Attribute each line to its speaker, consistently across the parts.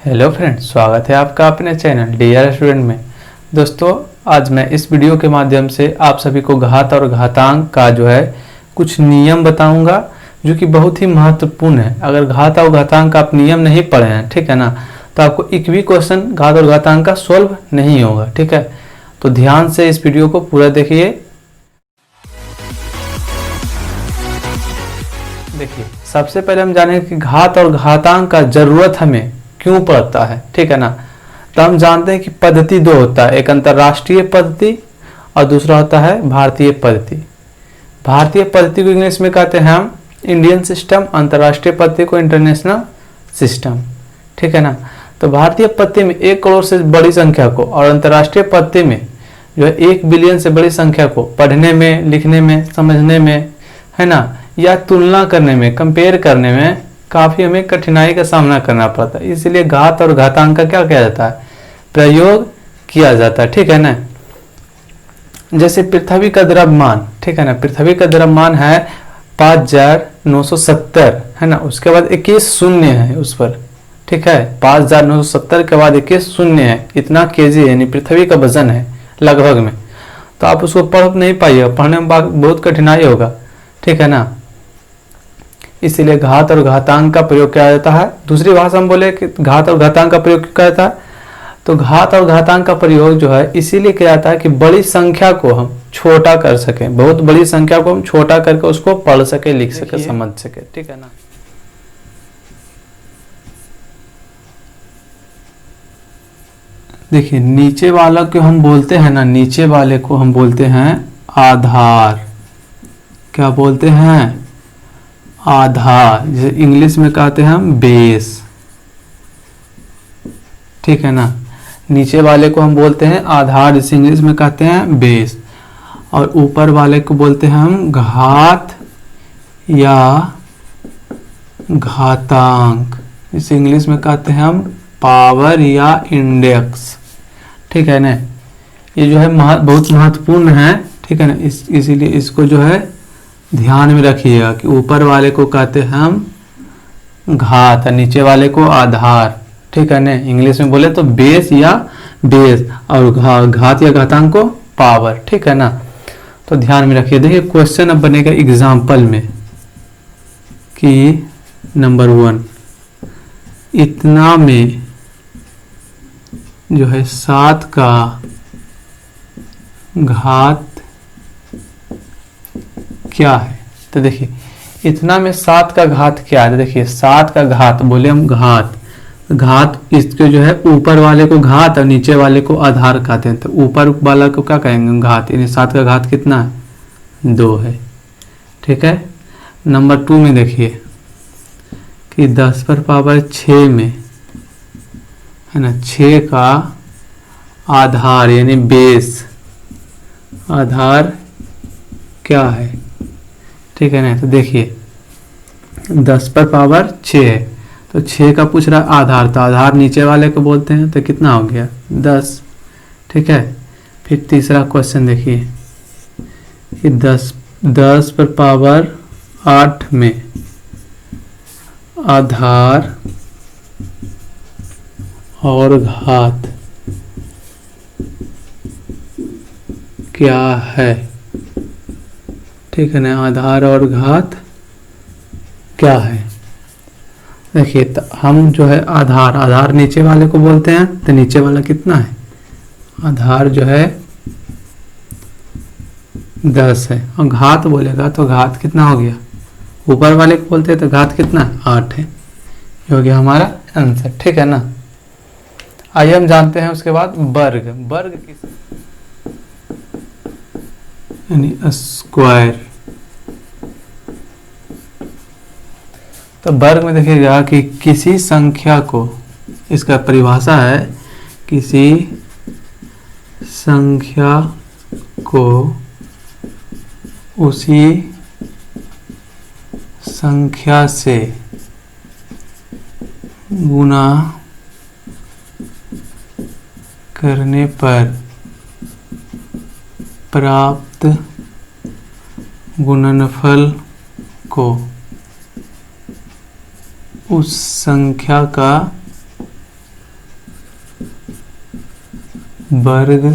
Speaker 1: Hello friends, स्वागत है आपका अपने चैनल डीआर स्टूडेंट में। दोस्तों, आज मैं इस वीडियो के माध्यम से आप सभी को घात और घातांक का जो है कुछ नियम बताऊंगा जो कि बहुत ही महत्वपूर्ण है। अगर घात और घातांक का आप नियम नहीं पढ़े हैं, ठीक है ना, तो आपको एक भी क्वेश्चन घात और घातांक का सॉल्व नहीं होगा। ठीक है, तो ध्यान से इस वीडियो को पूरा देखिए। देखिए, सबसे पहले हम जानेंगे कि घात और घातांक का जरूरत हमें क्यों पड़ता है। ठीक है ना, तो हम जानते हैं कि पद्धति दो होता है, एक अंतर्राष्ट्रीय पद्धति और दूसरा होता है भारतीय पद्धति। भारतीय पद्धति को इंग्लिश में कहते हैं हम इंडियन सिस्टम, अंतर्राष्ट्रीय पद्धति को इंटरनेशनल सिस्टम। ठीक है ना, तो भारतीय पद्धति में 1 करोड़ से बड़ी संख्या को और अंतर्राष्ट्रीय पद्धति में जो है 1 बिलियन से बड़ी संख्या को पढ़ने में, लिखने में, समझने में, है ना, या तुलना करने में, कंपेयर करने में काफी हमें कठिनाई का सामना करना पड़ता है। इसलिए घात और घातांक का क्या किया जाता है, प्रयोग किया जाता है। ठीक है ना, जैसे पृथ्वी का द्रव्यमान, ठीक है ना, पृथ्वी का द्रव्यमान है 5970, है ना, उसके बाद 21 शून्य है उस पर। ठीक है, 5970 के बाद 21 शून्य है, इतना केजी यानी पृथ्वी का वजन है लगभग में। तो आप उसको पढ़ नहीं पाइएगा, पढ़ने में बहुत कठिनाई होगा। ठीक है ना, इसीलिए घात और घातांक का प्रयोग किया जाता है। दूसरी भाषा में बोले कि घात और घातांक का प्रयोग किया जाता है, तो घात और घातांक का प्रयोग जो है इसीलिए किया जाता है कि बड़ी संख्या को हम छोटा कर सकें, बहुत बड़ी संख्या को हम छोटा करके उसको पढ़ सके, लिख सके, समझ सके। ठीक है ना, देखिए नीचे वाला को हम बोलते हैं ना, नीचे वाले को हम बोलते हैं आधार। क्या बोलते हैं, आधार, जिसे इंग्लिश में कहते हैं हम बेस। ठीक है ना, नीचे वाले को हम बोलते हैं आधार, जिसे इंग्लिश में कहते हैं बेस, और ऊपर वाले को बोलते हैं हम घात या घातांक, जिसे इंग्लिश में कहते हैं हम पावर या इंडेक्स। ठीक है ना, ये जो है बहुत महत्वपूर्ण है। ठीक है ना, इसीलिए इसको जो है ध्यान में रखिएगा कि ऊपर वाले को कहते हैं हम घात और नीचे वाले को आधार। ठीक है ना, इंग्लिश में बोले तो बेस या बेस, और घात या घातांक को पावर। ठीक है ना, तो ध्यान में रखिए। देखिए क्वेश्चन अब बनेगा एग्जाम्पल में कि नंबर 1, इतना में जो है 7 का घात क्या है। तो देखिए इतना में 7 का घात क्या है। देखिए 7 का घात बोले हम घात इसके जो है ऊपर वाले को घात और नीचे वाले को आधार कहते हैं। तो ऊपर वाला को क्या कहेंगे, घात, यानी 7 का घात कितना है, 2 है। ठीक है, नंबर 2 में देखिए कि 10 पर पावर 6 में, है ना, 6 का आधार यानी बेस, आधार क्या है। ठीक है ना, तो देखिए 10 पर पावर 6 है, तो 6 का पूछ रहा आधार, तो आधार नीचे वाले को बोलते हैं, तो कितना हो गया 10। ठीक है, फिर तीसरा क्वेश्चन देखिए कि 10 पर पावर 8 में आधार और घात क्या है। ठीक है ना, आधार और घात क्या है। देखिए तो हम जो है आधार नीचे वाले को बोलते हैं, तो नीचे वाला कितना है, आधार जो है 10 है, और घात बोलेगा तो घात कितना हो गया, ऊपर वाले को बोलते हैं तो घात कितना है, 8 है। ये हो गया हमारा आंसर। ठीक है ना, आइए हम जानते हैं उसके बाद वर्ग किस, यानी स्क्वायर। तो वर्ग में देखिएगा कि किसी संख्या को, इसका परिभाषा है, किसी संख्या को उसी संख्या से गुणा करने पर प्राप्त गुणनफल को उस संख्या का वर्ग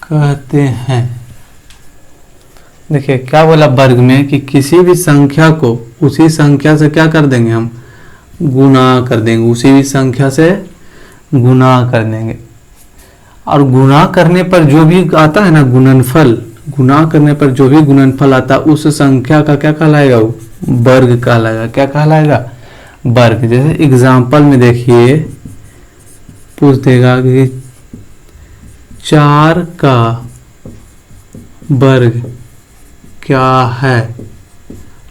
Speaker 1: कहते हैं। देखिए क्या बोला वर्ग में कि किसी भी संख्या को उसी संख्या से क्या कर देंगे, हम गुना कर देंगे, उसी भी संख्या से गुना कर देंगे। और गुना करने पर जो भी आता है ना गुणनफल, गुना करने पर जो भी गुणनफल आता है उस संख्या का क्या कहलाएगा, वो वर्ग कहलाएगा। क्या कहलाएगा, वर्ग। जैसे एग्जाम्पल में देखिए पूछ देगा कि 4 का वर्ग क्या है।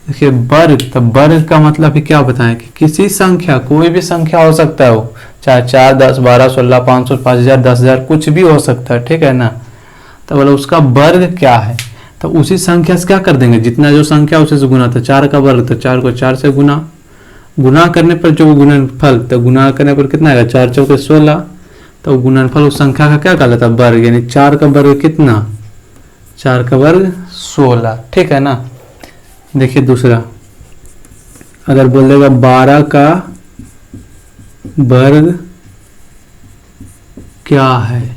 Speaker 1: देखिए वर्ग, तब वर्ग का मतलब ही क्या बताएं कि किसी संख्या, कोई भी संख्या हो सकता है, वो चाहे 4, 10, 12, 16, 500, 5000, 10,000 कुछ भी हो सकता है, ठीक है ना। तो बोला उसका वर्ग क्या है, तो उसी संख्या से क्या कर देंगे, जितना जो संख्या उसे से गुना। तो 4 का वर्ग, तो 4 को 4 से गुना, गुना करने पर जो गुणनफल, तो गुना करने पर कितना आएगा, 4 चौके 16। तो गुणनफल उस संख्या का क्या कहलाता है, वर्ग। यानी 4 का वर्ग कितना, 4 का वर्ग 16, ठीक है ना। देखिए दूसरा, अगर बोल देगा 12 का वर्ग क्या है,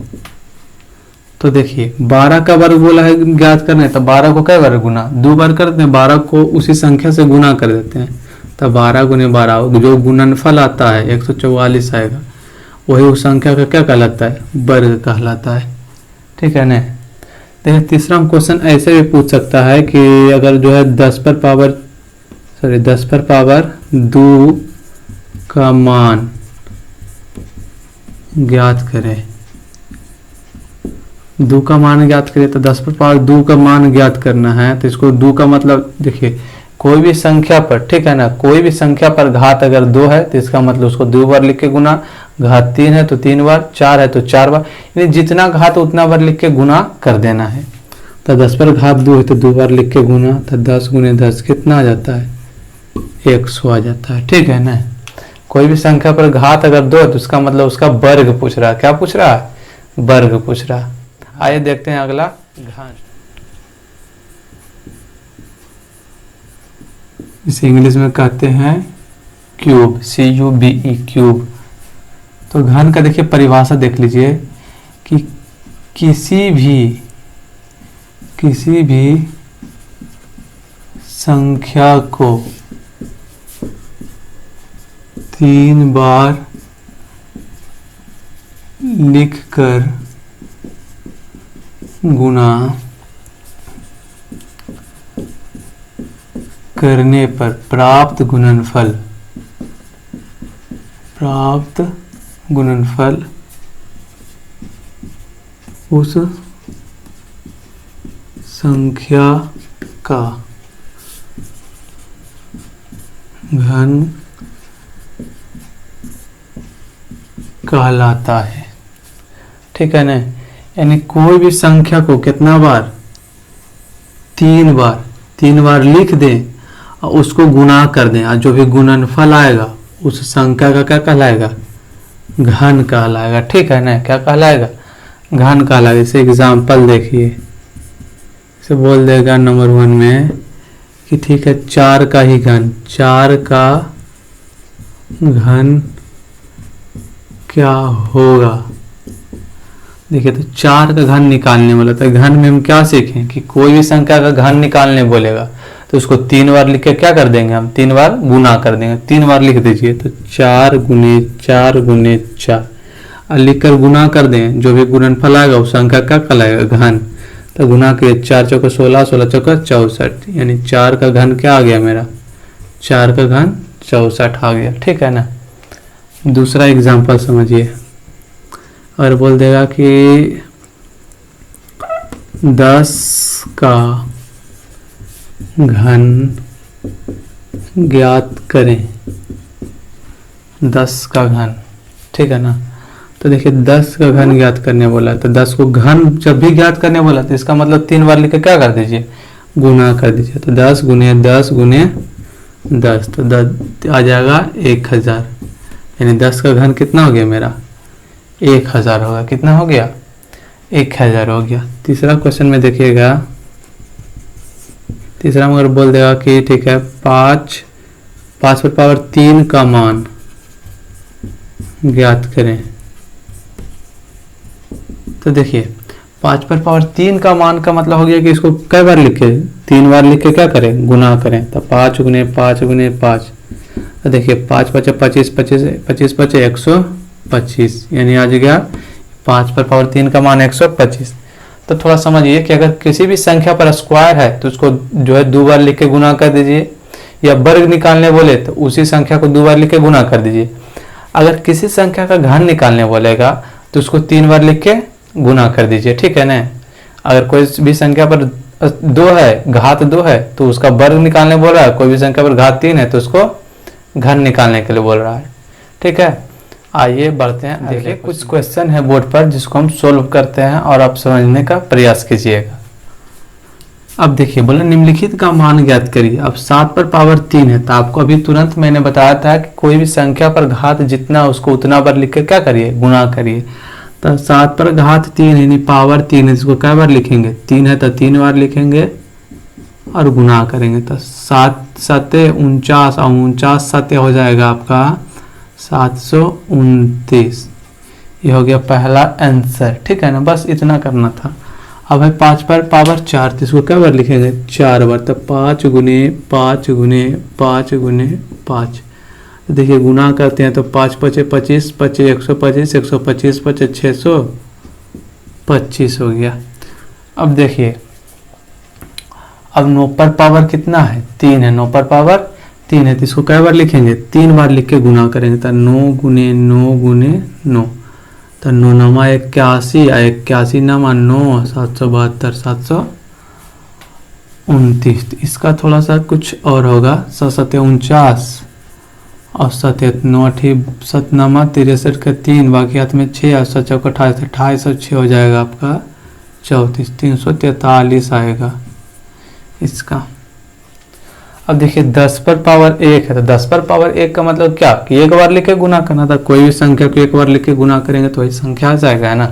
Speaker 1: तो देखिए 12 का वर्ग बोला है ज्ञात करना है, तो 12 को क्या बार गुना, 2 बार करते हैं, 12 को उसी संख्या से गुना कर देते हैं। तो 12 गुने 12 जो गुणनफल आता है 144 आएगा, वही उस संख्या का क्या कहलाता है, वर्ग कहलाता है, ठीक है ना। देखिए तीसरा क्वेश्चन ऐसे भी पूछ सकता है कि अगर जो है 10 पर पावर 2 का मान ज्ञात करें। 2 का मान ज्ञात करें, तो 10 पर पावर 2 का मान ज्ञात करना है। तो इसको 2 का मतलब देखिए कोई भी संख्या पर, ठीक है ना, कोई भी संख्या पर घात अगर 2 है तो इसका मतलब उसको 2 बार लिख के गुना, घात 3 है तो 3 बार, 4 है तो 4 बार, यानी जितना घात उतना बार लिख के गुना कर देना है। तो 10 पर घात 2 है तो 2 बार लिख के गुना, तो 10 गुने 10 कितना आ जाता है, 100 आ जाता है, ठीक है ना। कोई भी संख्या पर घात अगर 2 है तो उसका मतलब उसका वर्ग पूछ रहा है। क्या पूछ रहा है, वर्ग पूछ रहा है। आइए देखते हैं अगला घन। इसे इंग्लिश में कहते हैं क्यूब, CUBE क्यूब। तो घन का देखिए परिभाषा देख लीजिए कि किसी भी संख्या को 3 बार लिखकर गुना करने पर प्राप्त गुणनफल उस संख्या का घन कहलाता है, ठीक है ना। यानी कोई भी संख्या को कितना बार, 3 बार लिख दें और उसको गुना कर दें, और जो भी गुणनफल आएगा उस संख्या का क्या कहलाएगा, घन कहलाएगा, ठीक है ना। क्या कहलाएगा, घन कहलाएगा। इसे एग्जाम्पल देखिए, इसे बोल देगा नंबर 1 में कि ठीक है 4 का ही घन, 4 का घन क्या होगा। देखिए तो 4 का घन निकालने वाला, तो घन में हम क्या सीखें कि कोई भी संख्या का घन निकालने बोलेगा तो उसको 3 बार लिख के क्या कर देंगे, हम 3 बार गुना कर देंगे। 3 बार लिख दीजिए, तो 4 गुने 4 गुने 4 और लिख कर गुना कर दें, जो भी गुणनफल आएगा उस संख्या का कहलाएगा घन। तो गुना के 4 चौका 16, 16 चौका 64, यानी 4 का घन क्या आ गया मेरा, 4 का घन 64 आ गया, ठीक है ना। दूसरा एग्जाम्पल समझिए, और बोल देगा कि 10 का घन ज्ञात करें, 10 का घन, ठीक है ना। तो देखिए 10 का घन ज्ञात करने बोला, तो 10 को घन जब भी ज्ञात करने बोला तो इसका मतलब 3 बार लिख के क्या कर दीजिए, गुना कर दीजिए। तो 10 गुने 10 गुने 10, तो 10 आ जाएगा 1000, यानी 10 का घन कितना हो गया मेरा, 1000 होगा। कितना हो गया, 1000 हो गया। तीसरा क्वेश्चन में देखिएगा, तीसरा मगर बोल देगा कि ठीक है 5 पर पावर 3 का मान ज्ञात करें। तो देखिए 5 पर पावर 3 का मान का मतलब हो गया कि इसको कई बार लिखे, 3 बार लिख के क्या करें, गुना करें। तो 5 गुने 5 गुने 5, तो देखिए 5 पचे 25, 25 पचे 125, यानी आ गया 5 पर पावर 3 का मान 125। तो थोड़ा समझिए कि अगर किसी भी संख्या पर स्क्वायर है तो उसको जो है 2 बार लिख के गुना कर दीजिए, या वर्ग निकालने बोले तो उसी संख्या को 2 बार लिख के गुना कर दीजिए। अगर किसी संख्या का घन निकालने बोलेगा तो उसको 3 बार लिख के गुना कर दीजिए, ठीक है ना। अगर कोई भी संख्या पर 2 है, घात 2 है, तो उसका वर्ग निकालने बोल रहा है। कोई भी संख्या पर घात 3 है तो उसको घन निकालने के लिए बोल रहा है, ठीक है। आइए बढ़ते हैं। देखिए कुछ क्वेश्चन है बोर्ड पर जिसको हम सोल्व करते हैं और आप समझने का प्रयास कीजिएगा। अब देखिए बोले निम्नलिखित का मान ज्ञात करिए। अब 7 पर पावर 3 है, तो आपको अभी तुरंत मैंने बताया था कि कोई भी संख्या पर घात जितना उसको उतना बार लिख के क्या करिए, गुना करिए। तो 7 पर घात 3 यानी पावर 3 है, इसको क्या बार लिखेंगे, 3 है तो 3 बार लिखेंगे और गुना करेंगे। तो 7 सते 49 और 49 सते हो जाएगा आपका 729। ये हो गया पहला आंसर, ठीक है ना। बस इतना करना था। अब है 5 पर पावर 4, तो इसको क्या बार लिखेंगे, 4 बार। तो 5 गुने 5 गुने 5 गुने 5, तो देखिए गुना करते हैं तो 5 पचे 25, पचे 125, 125 पचे 625 हो गया। अब देखिए अब 9 पर पावर कितना है, 3 है। 9 पर पावर 3 है तो इसको क्या बार लिखेंगे, 3 बार लिख के गुना करेंगे। तो 9 गुने 9 गुने 9, तो 9 नमा 81, 81 नमा 9, 772, 729। तो इसका थोड़ा सा कुछ और होगा, 749 और 7 9 7 नमा 63 के 3, बाकी हाथ में 6 और 7 चौक 28, 28 और 6 हो जाएगा आपका 34, 343 आएगा इसका। अब देखिए 10 पर पावर 1 है, तो 10 पर पावर 1 का मतलब क्या कि एक बार लिख के गुना करना था। कोई भी संख्या को एक बार लिख के गुना करेंगे तो वही संख्या आ जाएगा, है ना।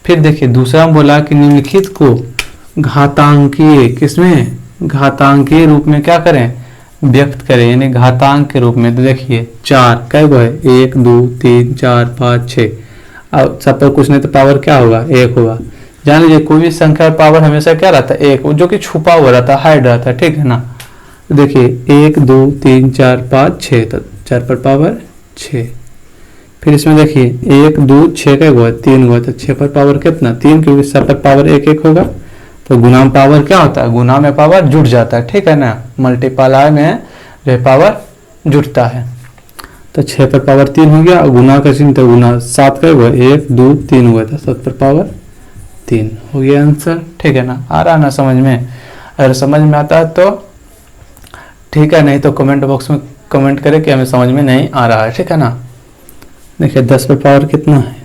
Speaker 1: फिर देखिए दूसरा बोला कि निम्नलिखित को घातांकीय, किसमें, घातांकीय रूप में क्या करें, व्यक्त करें, यानी घातांक के रूप में। तो देखिए 4 कै गो है, 1 2 3 4 5 6। अब सब पर कुछ नहीं तो पावर क्या होगा, 1 होगा। जान लीजिए कोई भी संख्या पावर हमेशा क्या रहता है, 1, जो कि छुपा हुआ रहता है, हाइड रहता है, ठीक है ना। तो देखिए 1 2 3 4 5 6, तो 4 पर पावर 6। फिर इसमें देखिए 1 2 6 का गो है, 3 गो है, तो 6 पर पावर कितना, 3, क्योंकि सब पर पावर 1 1 होगा। तो गुना में पावर क्या होता है, गुना में पावर जुट जाता है, ठीक है ना। मल्टीप्लाई में जो पावर जुटता है। तो 6 पर पावर 3 हो गया, और गुना का चिन्ह तो गुना 7 का गो है, 1 2 3 हुआ था, 7 पर पावर 3 हो गया आंसर, ठीक है ना। आ रहा ना समझ में। अगर समझ में आता है तो ठीक है, नहीं तो कमेंट बॉक्स में कमेंट करें कि हमें समझ में नहीं आ रहा है, ठीक है ना। देखिए 10 पर पावर कितना है,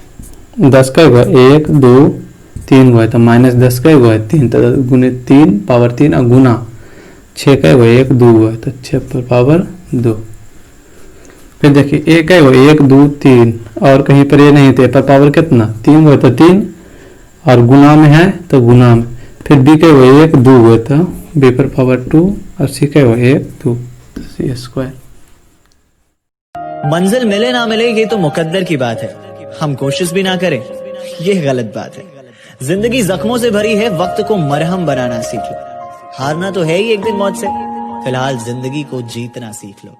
Speaker 1: 10 का हुआ 1 2 3 हुआ है, तो माइनस 10 का हुआ है 3, तो गुने 3 पावर 3 और गुना 6 का हुआ 1 2 हुआ है, तो 6 पर पावर 2। फिर देखिए 1 का हुआ 1 2 3, और कहीं पर ये नहीं थे, पर पावर कितना 3 हुआ, तो 3, और गुना में है तो गुना में। फिर बी का हुआ 1 2 हुआ, तो बी पर पावर 2, और सी का हुआ 1 2, सी स्क्वायर।
Speaker 2: मंजिल मिले ना मिले ये तो मुकद्दर की बात है, हम कोशिश भी ना करें ये गलत बात है। जिंदगी जख्मों से भरी है, वक्त को मरहम बनाना सीख लो। हारना तो है ही एक दिन मौत से, फिलहाल जिंदगी को जीतना सीख लो।